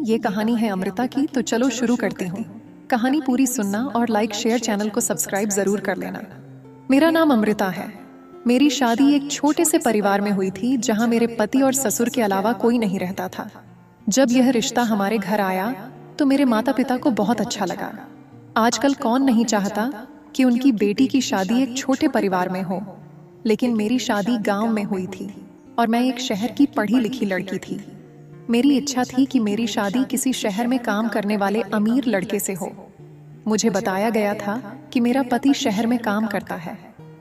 ये कहानी है अमृता की, तो चलो शुरू करती हूँ। कहानी पूरी सुनना और लाइक शेयर, चैनल को सब्सक्राइब जरूर कर लेना। मेरा नाम अमृता है। मेरी शादी एक छोटे से परिवार में हुई थी, जहाँ मेरे पति और ससुर के अलावा कोई नहीं रहता था। जब यह रिश्ता हमारे घर आया तो मेरे माता पिता को बहुत अच्छा लगा। आजकल कौन नहीं चाहता कि उनकी बेटी की शादी एक छोटे परिवार में हो, लेकिन मेरी शादी गांव में हुई थी और मैं एक शहर की पढ़ी लिखी लड़की थी। मेरी इच्छा थी कि मेरी शादी किसी शहर में काम करने वाले अमीर लड़के से हो। मुझे बताया गया था कि मेरा पति शहर में काम करता है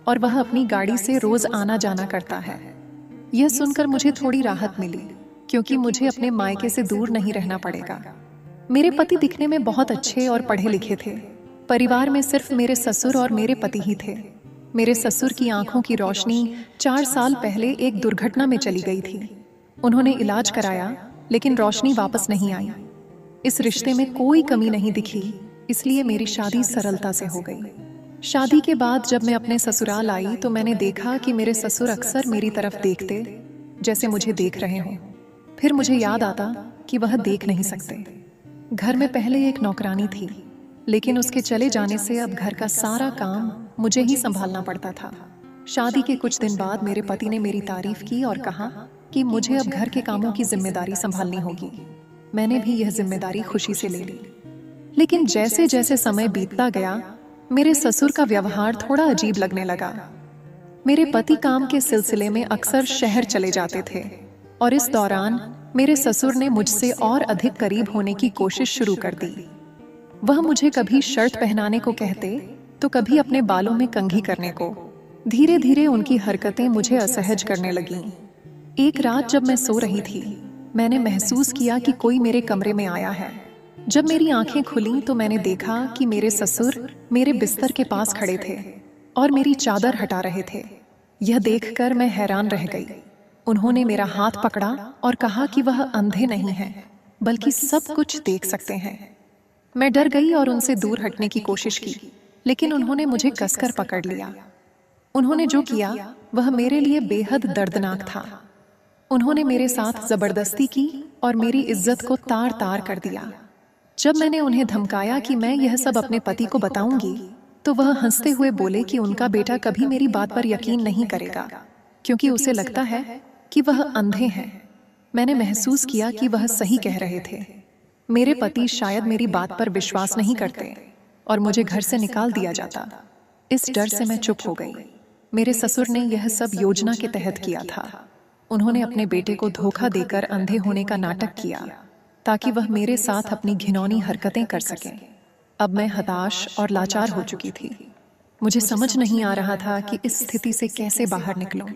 और वह अपनी गाड़ी से रोज आना जाना करता है। यह सुनकर मुझे थोड़ी राहत मिली, क्योंकि मुझे अपने मायके से दूर नहीं रहना पड़ेगा। मेरे पति दिखने में बहुत अच्छे और पढ़े लिखे थे। परिवार में सिर्फ मेरे ससुर और मेरे पति ही थे। मेरे ससुर की आंखों की रोशनी 4 साल पहले एक दुर्घटना में चली गई थी। उन्होंने इलाज कराया, लेकिन रोशनी वापस नहीं आई। इस रिश्ते में कोई कमी नहीं दिखी, इसलिए मेरी शादी सरलता से हो गई। शादी के बाद जब मैं अपने ससुराल आई तो मैंने देखा कि मेरे ससुर अक्सर मेरी तरफ देखते, जैसे मुझे देख रहे हों। फिर मुझे याद आता कि वह देख नहीं सकते। घर में पहले एक नौकरानी थी, लेकिन उसके चले जाने से अब घर का सारा काम मुझे ही संभालना पड़ता था। शादी के कुछ दिन बाद मेरे पति ने मेरी तारीफ की और कहा कि मुझे अब घर के कामों की जिम्मेदारी संभालनी होगी। मैंने भी यह जिम्मेदारी खुशी से ले ली। लेकिन जैसे जैसे समय बीतता गया, मेरे ससुर का व्यवहार थोड़ा अजीब लगने लगा। मेरे पति काम के सिलसिले में अक्सर शहर चले जाते थे और इस दौरान मेरे ससुर ने मुझसे और अधिक करीब होने की कोशिश शुरू कर दी। वह मुझे कभी शर्ट पहनाने को कहते तो कभी अपने बालों में कंघी करने को। धीरे धीरे उनकी हरकतें मुझे असहज करने लगीं। एक रात जब मैं सो रही थी, मैंने महसूस किया कि कोई मेरे कमरे में आया है। जब मेरी आंखें खुलीं तो मैंने देखा कि मेरे ससुर मेरे बिस्तर के पास खड़े थे और मेरी चादर हटा रहे थे। यह देखकर मैं हैरान रह गई। उन्होंने मेरा हाथ पकड़ा और कहा कि वह अंधे नहीं हैं, बल्कि सब कुछ देख सकते हैं। मैं डर गई और उनसे दूर हटने की कोशिश की, लेकिन उन्होंने मुझे कसकर पकड़ लिया। उन्होंने जो किया वह मेरे लिए बेहद दर्दनाक था। उन्होंने मेरे साथ जबरदस्ती की और मेरी इज्जत को तार तार कर दिया। जब मैंने उन्हें धमकाया कि मैं यह सब अपने पति को बताऊंगी, तो वह हंसते हुए बोले कि उनका बेटा कभी मेरी बात पर यकीन नहीं करेगा, क्योंकि उसे लगता है कि वह अंधे हैं। मैंने महसूस किया कि वह सही कह रहे थे। मेरे पति शायद मेरी बात पर विश्वास नहीं करते और मुझे घर से निकाल दिया जाता। इस डर से मैं चुप हो गई। मेरे ससुर ने यह सब योजना के तहत किया था। उन्होंने अपने बेटे को धोखा देकर अंधे होने का नाटक किया, ताकि वह मेरे साथ अपनी घिनौनी हरकतें कर सके। अब मैं हताश और लाचार हो चुकी थी। मुझे समझ नहीं आ रहा था कि इस स्थिति से कैसे बाहर निकलूं।